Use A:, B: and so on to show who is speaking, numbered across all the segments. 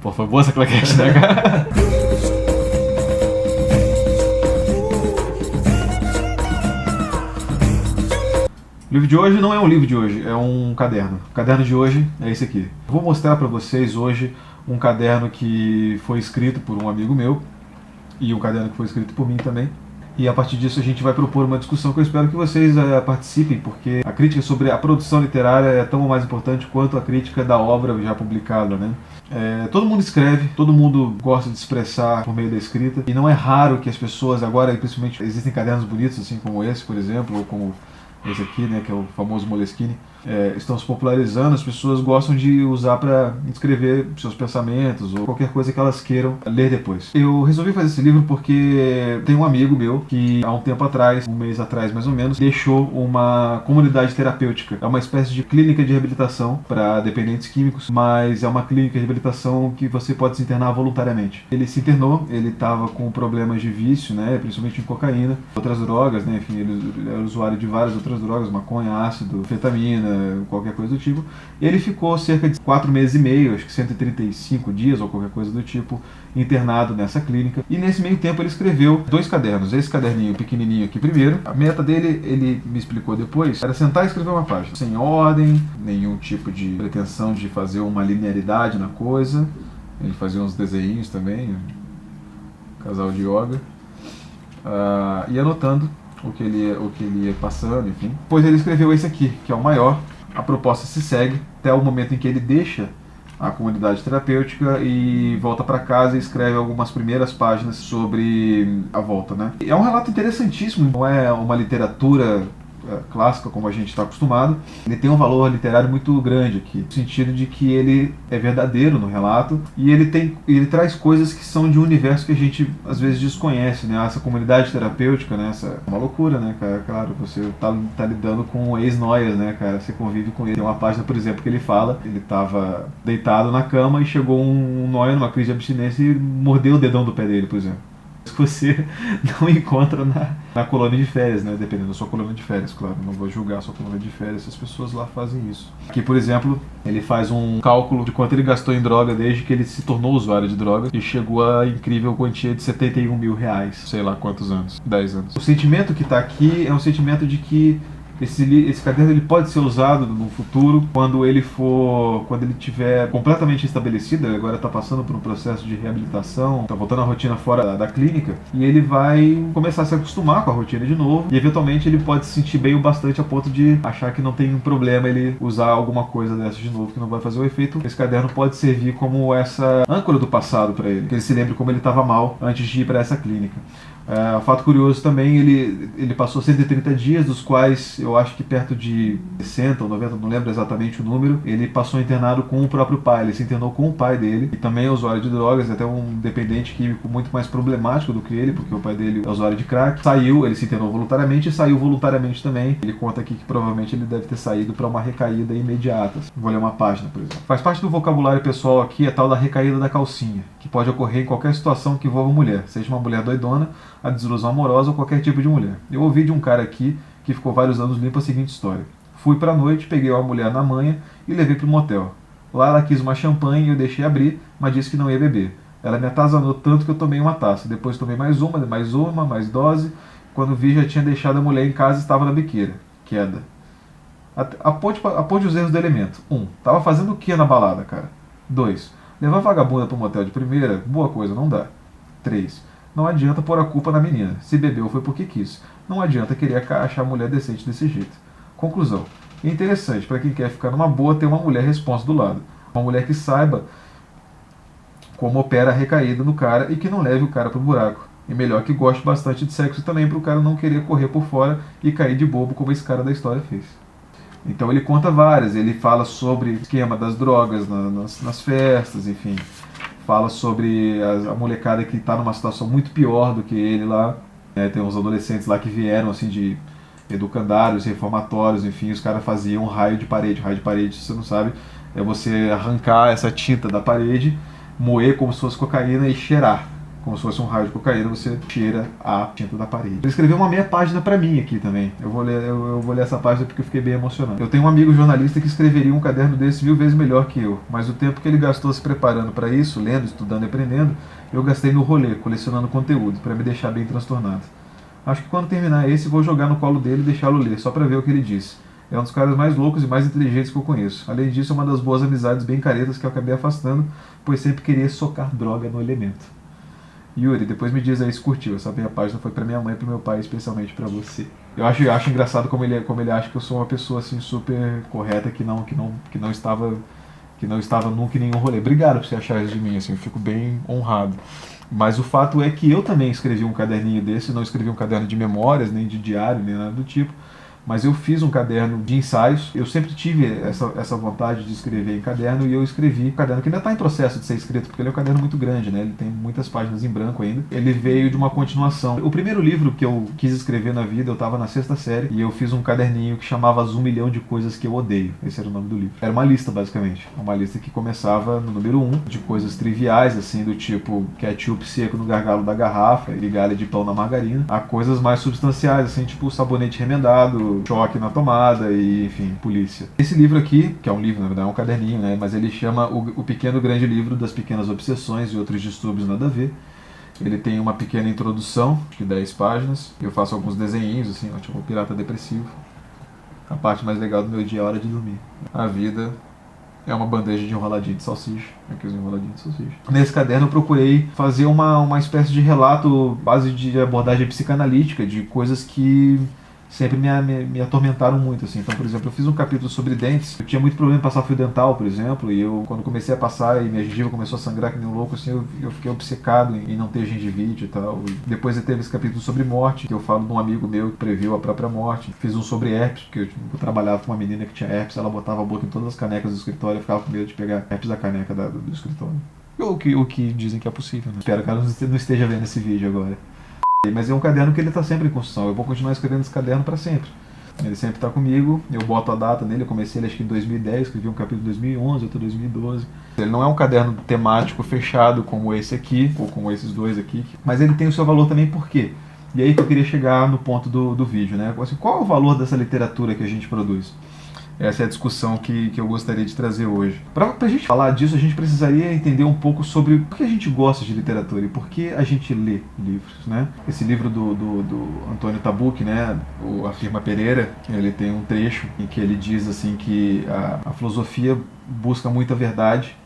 A: Pô, foi boa essa claquete, né, cara? O livro de hoje não é um livro de hoje, é um caderno. O caderno de hoje é esse aqui. Vou mostrar para vocês hoje um caderno que foi escrito por um amigo meu e um caderno que foi escrito por mim também. E a partir disso a gente vai propor uma discussão que eu espero que vocês participem, porque a crítica sobre a produção literária é tão mais importante quanto a crítica da obra já publicada, né? Todo mundo escreve, todo mundo gosta de expressar por meio da escrita, e não é raro que as pessoas agora, principalmente, existem cadernos bonitos assim como esse, por exemplo, ou como esse aqui, né, que é o famoso Moleskine, estão se popularizando, as pessoas gostam de usar para escrever seus pensamentos ou qualquer coisa que elas queiram ler depois. Eu resolvi fazer esse livro porque tem um amigo meu que há um tempo atrás, um mês atrás mais ou menos, deixou uma comunidade terapêutica. É uma espécie de clínica de reabilitação para dependentes químicos, mas é uma clínica de reabilitação que você pode se internar voluntariamente. Ele se internou, ele estava com problemas de vício, né, principalmente em cocaína, outras drogas, né, enfim, ele era usuário de várias outras drogas, maconha, ácido, anfetamina, qualquer coisa do tipo. Ele ficou cerca de 4 meses e meio, acho que 135 dias ou qualquer coisa do tipo, internado nessa clínica. E nesse meio tempo ele escreveu 2 cadernos. Esse caderninho pequenininho aqui primeiro. A meta dele, ele me explicou depois, era sentar e escrever uma página. Sem ordem, nenhum tipo de pretensão de fazer uma linearidade na coisa. Ele fazia uns desenhinhos também, um casal de yoga. E anotando o que ele ia passando, enfim. Depois ele escreveu esse aqui, que é o maior. A proposta se segue até o momento em que ele deixa a comunidade terapêutica e volta para casa e escreve algumas primeiras páginas sobre a volta, né? É um relato interessantíssimo, não é uma literatura clássica como a gente está acostumado. Ele tem um valor literário muito grande aqui, no sentido de que ele é verdadeiro no relato e ele traz coisas que são de um universo que a gente às vezes desconhece, né? Essa comunidade terapêutica, né? Essa é uma loucura, né, cara? Claro, você tá lidando com ex-noias, né, cara? Você convive com ele. Tem uma página, por exemplo, que ele fala, ele estava deitado na cama e chegou um noia numa crise de abstinência e mordeu o dedão do pé dele, por exemplo. Que você não encontra na colônia de férias, né? Dependendo da sua colônia de férias, claro. Não vou julgar a sua colônia de férias, as pessoas lá fazem isso. Aqui, por exemplo, ele faz um cálculo de quanto ele gastou em droga desde que ele se tornou usuário de droga e chegou à incrível quantia de 71 mil reais. Sei lá quantos anos. 10 anos. O sentimento que está aqui é um sentimento de que esse caderno ele pode ser usado no futuro quando ele tiver completamente estabelecido. Ele agora está passando por um processo de reabilitação, está voltando à rotina fora da clínica e ele vai começar a se acostumar com a rotina de novo e eventualmente ele pode se sentir bem o bastante a ponto de achar que não tem um problema ele usar alguma coisa dessa de novo que não vai fazer o efeito. Esse caderno pode servir como essa âncora do passado para ele, que ele se lembre como ele estava mal antes de ir para essa clínica. Fato curioso também, ele passou 130 dias, dos quais eu acho que perto de 60 ou 90, não lembro exatamente o número, ele passou internado com o próprio pai. Ele se internou com o pai dele, e também é usuário de drogas, até um dependente químico muito mais problemático do que ele, porque o pai dele é usuário de crack. Ele se internou voluntariamente e saiu voluntariamente também. Ele conta aqui que provavelmente ele deve ter saído para uma recaída imediata. Vou ler uma página, por exemplo. Faz parte do vocabulário pessoal aqui a tal da recaída da calcinha, que pode ocorrer em qualquer situação que envolva mulher, seja uma mulher doidona, a desilusão amorosa ou qualquer tipo de mulher. Eu ouvi de um cara aqui que ficou vários anos limpo a seguinte história. Fui pra noite, peguei uma mulher na manha e levei pro motel. Lá ela quis uma champanhe e eu deixei abrir, mas disse que não ia beber. Ela me atazanou tanto que eu tomei uma taça. Depois tomei mais mais dose. Quando vi, já tinha deixado a mulher em casa e estava na biqueira. Queda. Aponte os erros do elemento. 1. Tava fazendo o que na balada, cara? 2. Levar vagabunda pro motel de primeira? Boa coisa, não dá. 3. Não adianta pôr a culpa na menina. Se bebeu foi porque quis. Não adianta querer achar a mulher decente desse jeito. Conclusão. É interessante para quem quer ficar numa boa ter uma mulher responsa do lado. Uma mulher que saiba como opera a recaída no cara e que não leve o cara pro buraco. E melhor que goste bastante de sexo também para o cara não querer correr por fora e cair de bobo como esse cara da história fez. Então ele conta várias. Ele fala sobre o esquema das drogas nas festas, enfim. Fala sobre a molecada que está numa situação muito pior do que ele lá. Tem uns adolescentes lá que vieram assim de educandários, reformatórios, enfim, os caras faziam raio de parede. Raio de parede, se você não sabe, é você arrancar essa tinta da parede, moer como se fosse cocaína e cheirar. como se fosse um raio de cocaína, você cheira a tinta da parede. Ele escreveu uma meia página pra mim aqui também. Eu vou ler essa página porque eu fiquei bem emocionado. Eu tenho um amigo jornalista que escreveria um caderno desse 1000 vezes melhor que eu, mas o tempo que ele gastou se preparando para isso, lendo, estudando e aprendendo, eu gastei no rolê, colecionando conteúdo, para me deixar bem transtornado. Acho que quando terminar esse, vou jogar no colo dele e deixá-lo ler, só para ver o que ele disse. É um dos caras mais loucos e mais inteligentes que eu conheço. Além disso, é uma das boas amizades bem caretas que eu acabei afastando, pois sempre queria socar droga no elemento. Yuri, depois me diz aí se curtiu. Essa minha página foi pra minha mãe e pro meu pai, especialmente pra você. Eu acho engraçado como ele acha que eu sou uma pessoa assim super correta que não estava nunca em nenhum rolê. Obrigado por você achar isso de mim, assim, eu fico bem honrado. Mas o fato é que eu também escrevi um caderninho desse, não escrevi um caderno de memórias, nem de diário, nem nada do tipo. Mas eu fiz um caderno de ensaios. Eu sempre tive essa vontade de escrever em caderno e eu escrevi um caderno que ainda está em processo de ser escrito, porque ele é um caderno muito grande, né? Ele tem muitas páginas em branco ainda. Ele veio de uma continuação. O primeiro livro que eu quis escrever na vida, eu estava na 6ª série e eu fiz um caderninho que chamava As 1 milhão de coisas que eu odeio. Esse era o nome do livro. Era uma lista, basicamente. Uma lista que começava no número 1, de coisas triviais, assim, do tipo ketchup seco no gargalo da garrafa e migalha de pão na margarina, a coisas mais substanciais, assim, tipo sabonete remendado, choque na tomada e, enfim, polícia. Esse livro aqui, que é um livro, na verdade é um caderninho, né, mas ele chama O Pequeno Grande Livro das Pequenas Obsessões e Outros Distúrbios Nada a Ver. Ele tem uma pequena introdução, de 10 páginas. Eu faço alguns desenhinhos, assim, ó, tipo o Pirata Depressivo. A parte mais legal do meu dia é a hora de dormir. A vida é uma bandeja de enroladinho de salsicha. Aqui os enroladinhos de salsicha. Nesse caderno eu procurei fazer uma espécie de relato, base de abordagem psicanalítica, de coisas que sempre me atormentaram muito, assim. Então, por exemplo, eu fiz um capítulo sobre dentes. Eu tinha muito problema em passar fio dental, por exemplo, e eu, quando comecei a passar e minha gengiva começou a sangrar que nem um louco, assim, eu fiquei obcecado em não ter gengivite e tal. E depois teve esse capítulo sobre morte, que eu falo de um amigo meu que previu a própria morte. Fiz um sobre herpes, porque eu trabalhava com uma menina que tinha herpes, ela botava a boca em todas as canecas do escritório, eu ficava com medo de pegar herpes da caneca do escritório. O que dizem que é possível, né? Espero que ela não esteja vendo esse vídeo agora. Mas é um caderno que ele está sempre em construção. Eu vou continuar escrevendo esse caderno para sempre. Ele sempre está comigo, eu boto a data nele. Eu comecei ele acho que em 2010, escrevi um capítulo em 2011, outro em 2012. Ele não é um caderno temático fechado como esse aqui, ou como esses dois aqui, mas ele tem o seu valor também. Por quê? E aí que eu queria chegar no ponto do vídeo, né? Assim, qual é o valor dessa literatura que a gente produz? Essa é a discussão que eu gostaria de trazer hoje. Para a gente falar disso, a gente precisaria entender um pouco sobre por que a gente gosta de literatura e por que a gente lê livros, né? Esse livro do Antônio Tabucchi, né, o Afirma Pereira, ele tem um trecho em que ele diz assim que a filosofia busca muita verdade,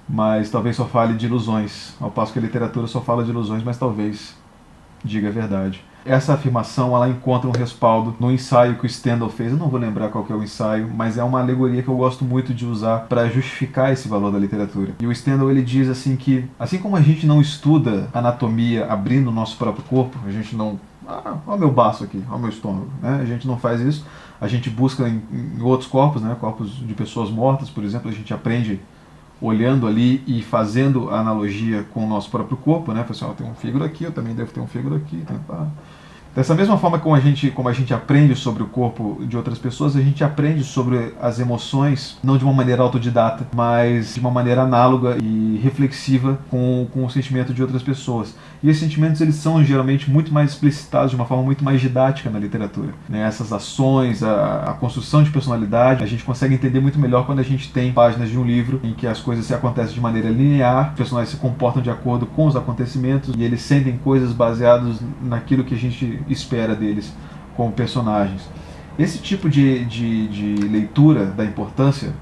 A: mas talvez só fale de ilusões, ao passo que a literatura só fala de ilusões, mas talvez diga a verdade. Essa afirmação ela encontra um respaldo no ensaio que o Stendhal fez. Eu não vou lembrar qual que é o ensaio, mas é uma alegoria que eu gosto muito de usar para justificar esse valor da literatura. E o Stendhal ele diz assim que, assim como a gente não estuda anatomia abrindo o nosso próprio corpo, a gente não... olha o meu baço aqui, olha o meu estômago, né? A gente não faz isso. A gente busca em outros corpos, né? Corpos de pessoas mortas, por exemplo, a gente aprende olhando ali e fazendo a analogia com o nosso próprio corpo, né? Assim, tem um fígado aqui, eu também devo ter um fígado aqui. Dessa mesma forma como a gente aprende sobre o corpo de outras pessoas, a gente aprende sobre as emoções, não de uma maneira autodidata, mas de uma maneira análoga e reflexiva com o sentimento de outras pessoas. E esses sentimentos eles são geralmente muito mais explicitados de uma forma muito mais didática na literatura, né? Essas ações, a construção de personalidade, a gente consegue entender muito melhor quando a gente tem páginas de um livro em que as coisas se acontecem de maneira linear, os personagens se comportam de acordo com os acontecimentos e eles sentem coisas baseadas naquilo que a gente espera deles como personagens. Esse tipo de leitura da importância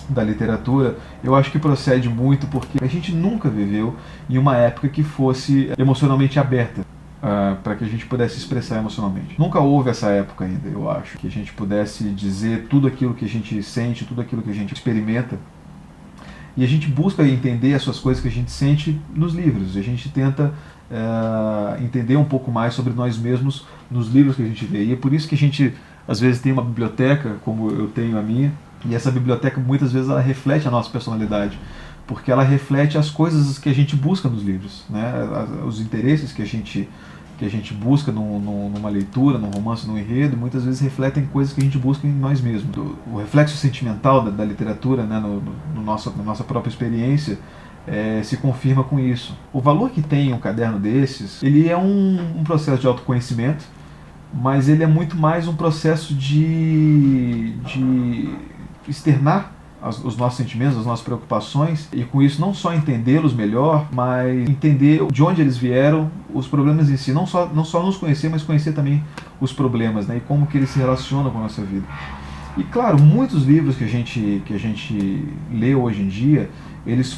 A: da literatura, eu acho que procede muito porque a gente nunca viveu em uma época que fosse emocionalmente aberta para que a gente pudesse expressar emocionalmente. Nunca houve essa época ainda, eu acho, que a gente pudesse dizer tudo aquilo que a gente sente, tudo aquilo que a gente experimenta. E a gente busca entender essas coisas que a gente sente nos livros. A gente tenta entender um pouco mais sobre nós mesmos nos livros que a gente lê. E é por isso que a gente, às vezes, tem uma biblioteca, como eu tenho a minha, e essa biblioteca, muitas vezes, ela reflete a nossa personalidade, porque ela reflete as coisas que a gente busca nos livros, né? Os interesses que a gente busca numa leitura, num romance, num enredo, muitas vezes refletem coisas que a gente busca em nós mesmos. O reflexo sentimental da literatura, né, na nossa própria experiência, se confirma com isso. O valor que tem um caderno desses, ele é um processo de autoconhecimento, mas ele é muito mais um processo de externar os nossos sentimentos, as nossas preocupações, e com isso não só entendê-los melhor, mas entender de onde eles vieram, os problemas em si, não só nos conhecer, mas conhecer também os problemas, né, e como que eles se relacionam com a nossa vida. E claro, muitos livros que a gente lê hoje em dia, eles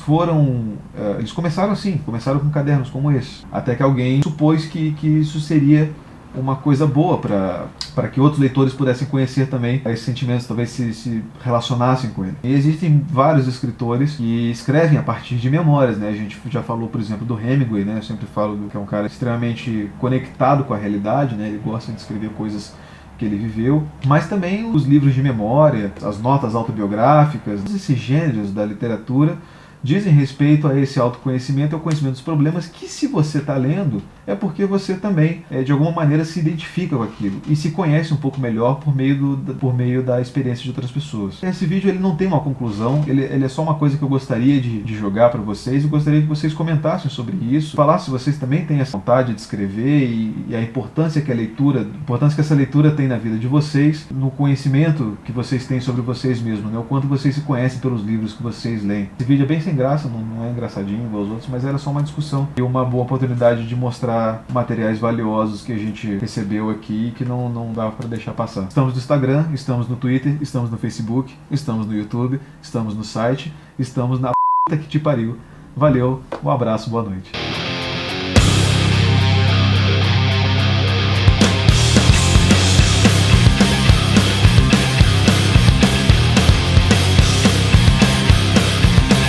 A: começaram assim, começaram com cadernos como esse, até que alguém supôs que isso seria uma coisa boa para que outros leitores pudessem conhecer também esses sentimentos, talvez se relacionassem com ele. E existem vários escritores que escrevem a partir de memórias, né? A gente já falou, por exemplo, do Hemingway, né? Eu sempre falo que é um cara extremamente conectado com a realidade, né? Ele gosta de escrever coisas que ele viveu, mas também os livros de memória, as notas autobiográficas, esses gêneros da literatura dizem respeito a esse autoconhecimento e ao conhecimento dos problemas que, se você está lendo, é porque você também, de alguma maneira, se identifica com aquilo e se conhece um pouco melhor por meio da experiência de outras pessoas. Esse vídeo ele não tem uma conclusão, ele é só uma coisa que eu gostaria de jogar para vocês, e gostaria que vocês comentassem sobre isso, falassem se vocês também têm essa vontade de escrever e a importância que essa leitura tem na vida de vocês, no conhecimento que vocês têm sobre vocês mesmos, né? O quanto vocês se conhecem pelos livros que vocês leem. Esse vídeo é bem sem graça, não é engraçadinho igual os outros, mas era só uma discussão e uma boa oportunidade de mostrar materiais valiosos que a gente recebeu aqui e que não dava para deixar passar. Estamos no Instagram, estamos no Twitter, estamos no Facebook, estamos no YouTube, estamos no site, estamos na p*** que te pariu. Valeu, um abraço, boa noite.